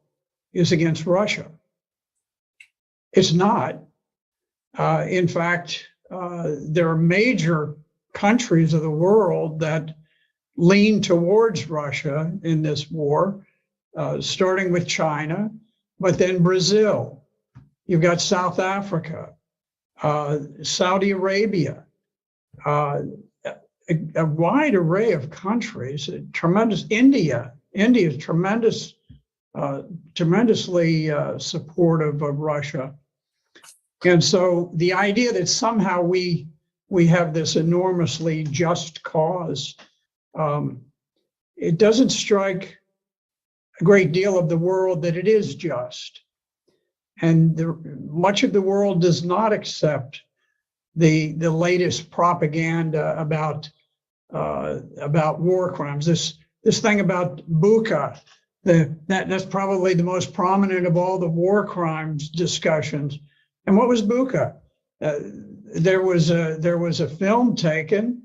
is against Russia. It's not. In fact, there are major countries of the world that lean towards Russia in this war, starting with China, but then Brazil. You've got South Africa, Saudi Arabia, a wide array of countries, tremendous India is tremendously supportive of Russia. And so the idea that somehow we have this enormously just cause, it doesn't strike a great deal of the world that it is just. And much of the world does not accept the latest propaganda about war crimes. This thing about Bucha, that's probably the most prominent of all the war crimes discussions. And what was Bucha? There was a film taken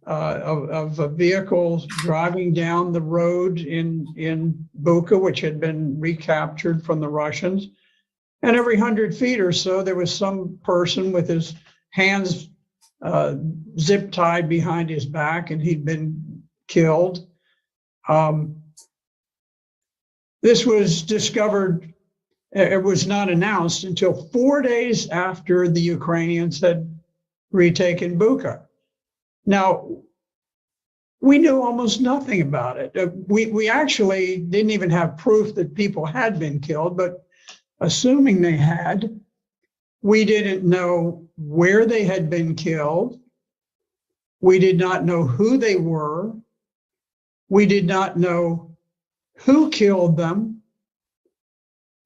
of a vehicle driving down the road in Bucha, which had been recaptured from the Russians. And every 100 feet or so, there was some person with his hands zip tied behind his back, and he'd been killed. This was discovered, it was not announced until 4 days after the Ukrainians had retaken Bucha. Now, we knew almost nothing about it. We actually didn't even have proof that people had been killed, but assuming they had, we didn't know where they had been killed. We did not know who they were. We did not know who killed them.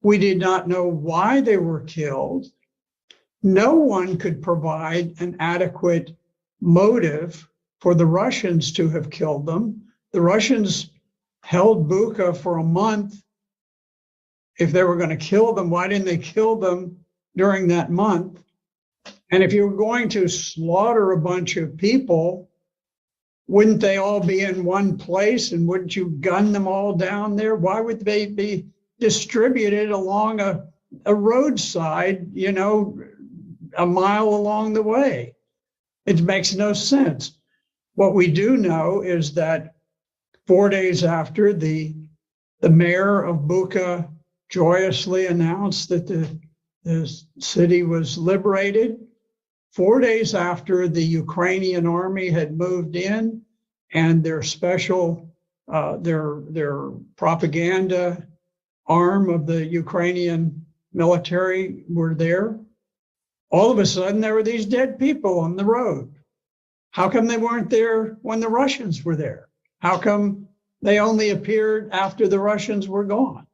We did not know why they were killed. No one could provide an adequate motive for the Russians to have killed them. The Russians held Bucha for a month. If they were going to kill them, why didn't they kill them during that month? And if you were going to slaughter a bunch of people, wouldn't they all be in one place, and wouldn't you gun them all down there? Why would they be distributed along a roadside, a mile along the way? It makes no sense. What we do know is that 4 days after the mayor of Bucha joyously announced that the city was liberated, 4 days after the Ukrainian army had moved in and their special, their propaganda arm of the Ukrainian military were there, all of a sudden there were these dead people on the road. How come they weren't there when the Russians were there? How come they only appeared after the Russians were gone?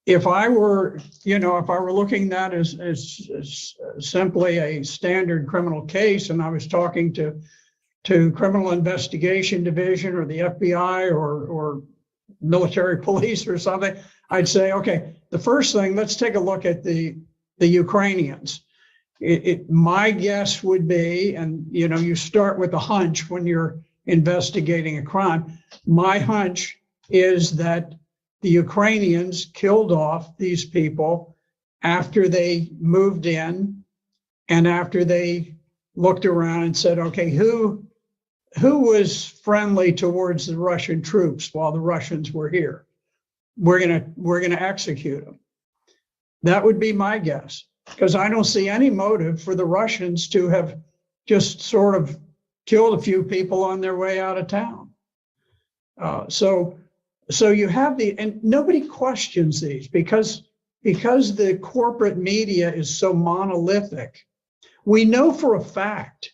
If I were looking at that as simply a standard criminal case, and I was talking to Criminal Investigation Division or the FBI or military police or something, I'd say, okay, the first thing, let's take a look at the Ukrainians. My guess would be, and you start with a hunch when you're investigating a crime. My hunch is that the Ukrainians killed off these people after they moved in and after they looked around and said, okay, who was friendly towards the Russian troops while the Russians were here? We're gonna execute them. That would be my guess, because I don't see any motive for the Russians to have just sort of killed a few people on their way out of town. So you have and nobody questions these because the corporate media is so monolithic. We know for a fact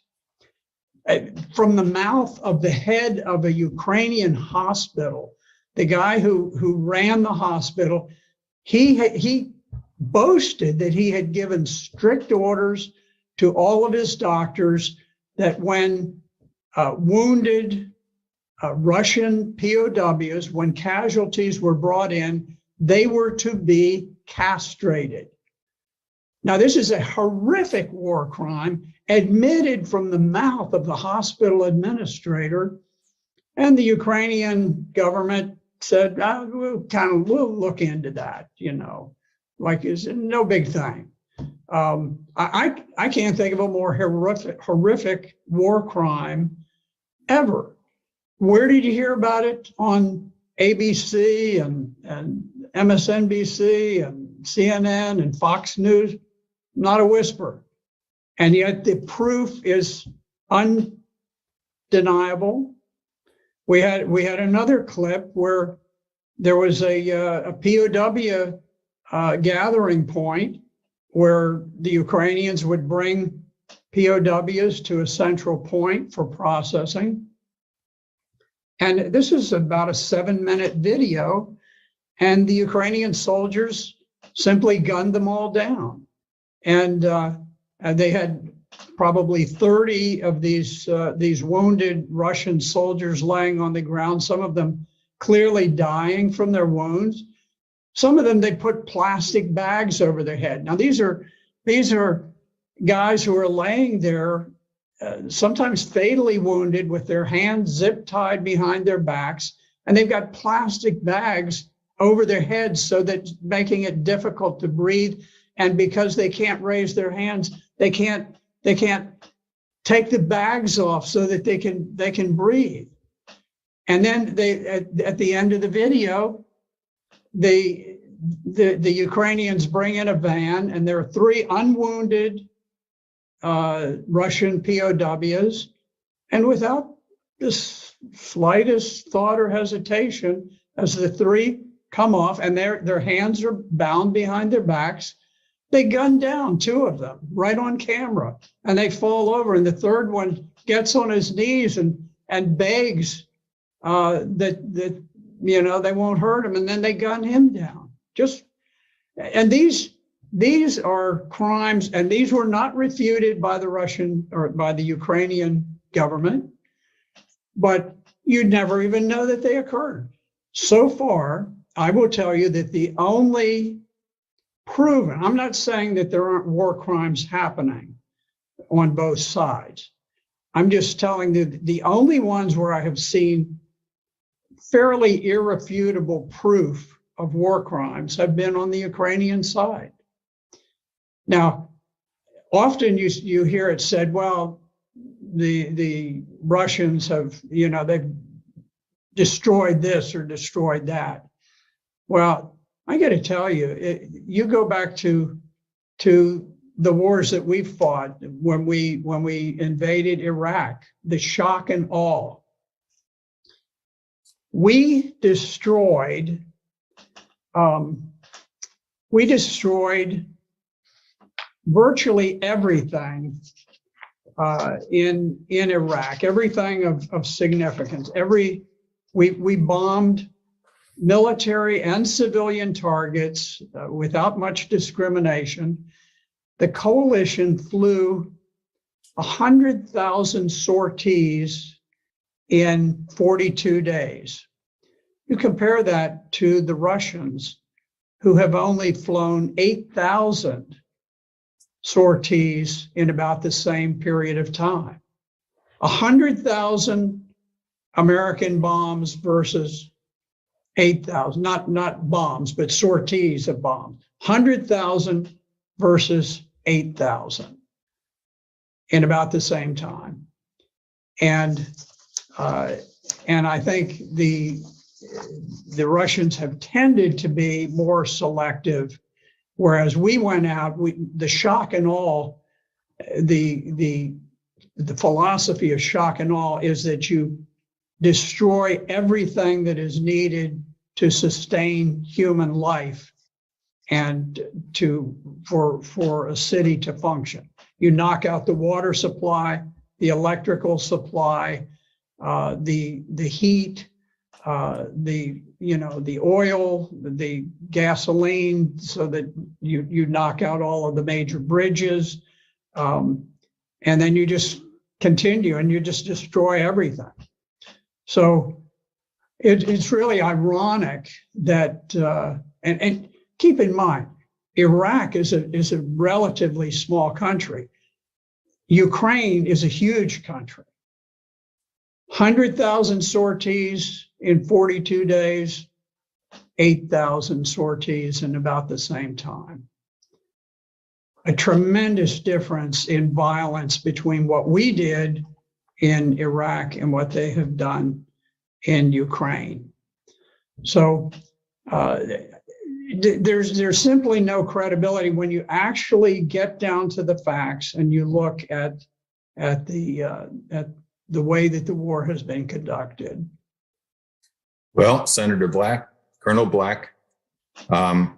from the mouth of the head of a Ukrainian hospital, the guy who ran the hospital, he boasted that he had given strict orders to all of his doctors that when wounded Russian POWs, when casualties were brought in, they were to be castrated. Now, this is a horrific war crime admitted from the mouth of the hospital administrator, and the Ukrainian government said, we'll look into that, like it's no big thing. I can't think of a more horrific war crime ever. Where did you hear about it? On ABC and MSNBC and CNN and Fox News? Not a whisper. And yet the proof is undeniable. We had another clip where there was a POW gathering point where the Ukrainians would bring POWs to a central point for processing. And this is about a 7-minute video, and the Ukrainian soldiers simply gunned them all down. And they had probably 30 of these wounded Russian soldiers laying on the ground, some of them clearly dying from their wounds. Some of them, they put plastic bags over their head. Now, these are guys who are laying there, sometimes fatally wounded, with their hands zip tied behind their backs, and they've got plastic bags over their heads so that making it difficult to breathe. And because they can't raise their hands, they can't take the bags off so that they can breathe. And then at the end of the video, the Ukrainians bring in a van, and there are 3 unwounded Russian POWs, and without the slightest thought or hesitation, as the 3 come off and their hands are bound behind their backs, they gun down 2 of them right on camera, and they fall over, and the 3rd one gets on his knees and begs that they won't hurt him, and then they gun him down. And these are crimes, and these were not refuted by the Russian or by the Ukrainian government, but you'd never even know that they occurred. So far, I will tell you that the only proven, I'm not saying that there aren't war crimes happening on both sides. I'm just telling you the only ones where I have seen fairly irrefutable proof of war crimes have been on the Ukrainian side. Now, often you hear it said, well, the Russians have, they've destroyed this or destroyed that. Well, I got to tell you, you go back to the wars that we fought when we invaded Iraq, the shock and awe. We destroyed virtually everything in Iraq, everything of significance. We bombed military and civilian targets without much discrimination. The coalition flew 100,000 sorties in 42 days. You compare that to the Russians, who have only flown 8,000 sorties in about the same period of time. 100,000 American bombs versus 8,000, not bombs, but sorties of bombs. 100,000 versus 8,000 in about the same time. And I think the Russians have tended to be more selective, whereas we went out, the shock and awe, the philosophy of shock and awe is that you destroy everything that is needed to sustain human life and for a city to function. You knock out the water supply, the electrical supply, the heat, the oil, the gasoline, so that you knock out all of the major bridges, and then you just continue and you just destroy everything. So it's really ironic that, and keep in mind, Iraq is a relatively small country. Ukraine is a huge country. 100,000 sorties in 42 days, 8,000 sorties in about the same time. A tremendous difference in violence between what we did in Iraq and what they have done in Ukraine. So there's simply no credibility when you actually get down to the facts and you look at the way that the war has been conducted. Well, Senator Black, Colonel Black, I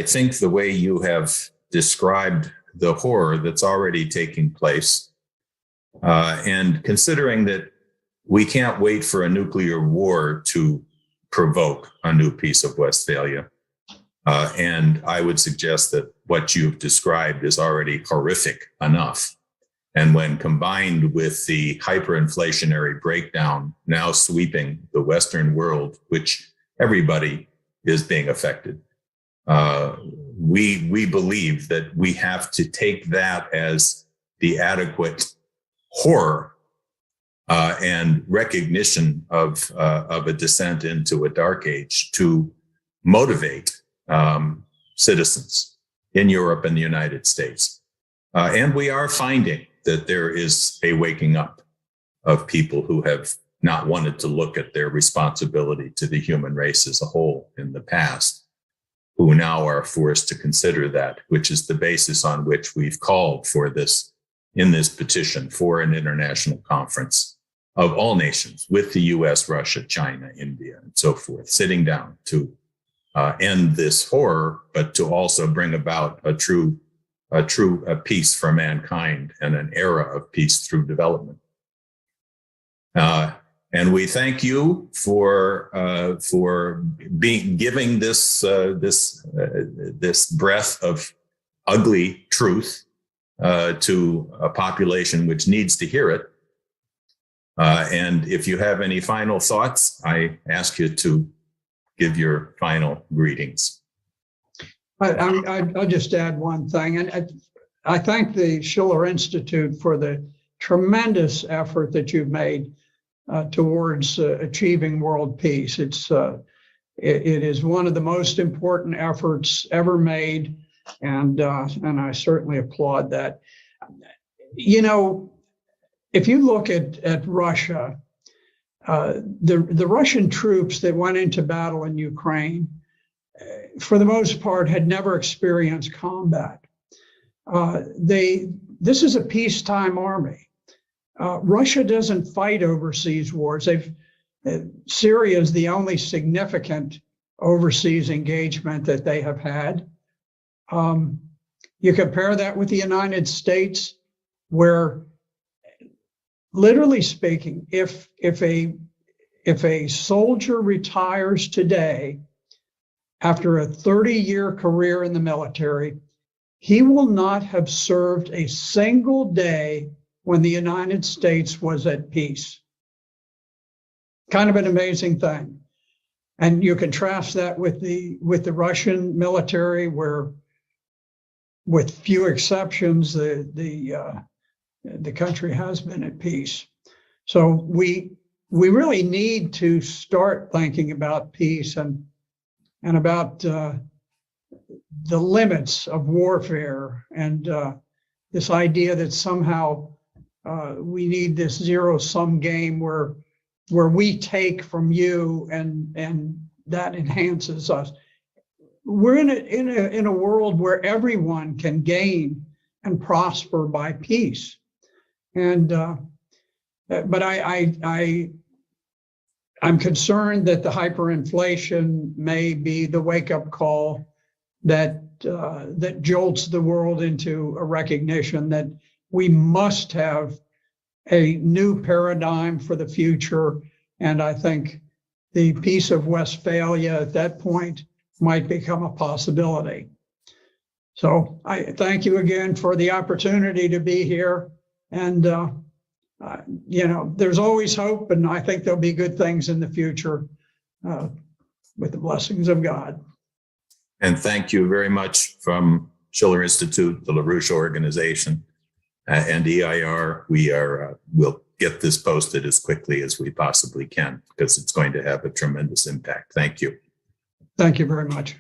think the way you have described the horror that's already taking place, and considering that we can't wait for a nuclear war to provoke a new Peace of Westphalia, and I would suggest that what you've described is already horrific enough. And when combined with the hyperinflationary breakdown now sweeping the Western world, which everybody is being affected, we believe that we have to take that as the adequate horror and recognition of a descent into a dark age to motivate citizens in Europe and the United States. And we are finding that there is a waking up of people who have not wanted to look at their responsibility to the human race as a whole in the past, who now are forced to consider that, which is the basis on which we've called for this, in this petition, for an international conference of all nations with the US, Russia, China, India, and so forth, sitting down to end this horror, but to also bring about a true peace for mankind and an era of peace through development. And we thank you for giving this breath of ugly truth to a population which needs to hear it. And if you have any final thoughts, I ask you to give your final greetings. I'll just add one thing, and I thank the Schiller Institute for the tremendous effort that you've made towards achieving world peace. It is one of the most important efforts ever made, and I certainly applaud that. You know, if you look at Russia, the Russian troops that went into battle in Ukraine, for the most part, had never experienced combat. This is a peacetime army. Russia doesn't fight overseas wars. Syria is the only significant overseas engagement that they have had. You compare that with the United States, where, literally speaking, if a soldier retires today after a 30-year career in the military, he will not have served a single day when the United States was at peace. Kind of an amazing thing. And you contrast that with the Russian military, where, with few exceptions, the country has been at peace. So we really need to start thinking about peace and about the limits of warfare, and this idea that somehow we need this zero-sum game where we take from you and that enhances us. We're in a world where everyone can gain and prosper by peace, and but I'm concerned that the hyperinflation may be the wake-up call that jolts the world into a recognition that we must have a new paradigm for the future. And I think the Peace of Westphalia at that point might become a possibility. So I thank you again for the opportunity to be here. And, there's always hope, and I think there'll be good things in the future with the blessings of God. And thank you very much from Schiller Institute, the LaRouche organization, and EIR. We'll get this posted as quickly as we possibly can, because it's going to have a tremendous impact. Thank you. Thank you very much.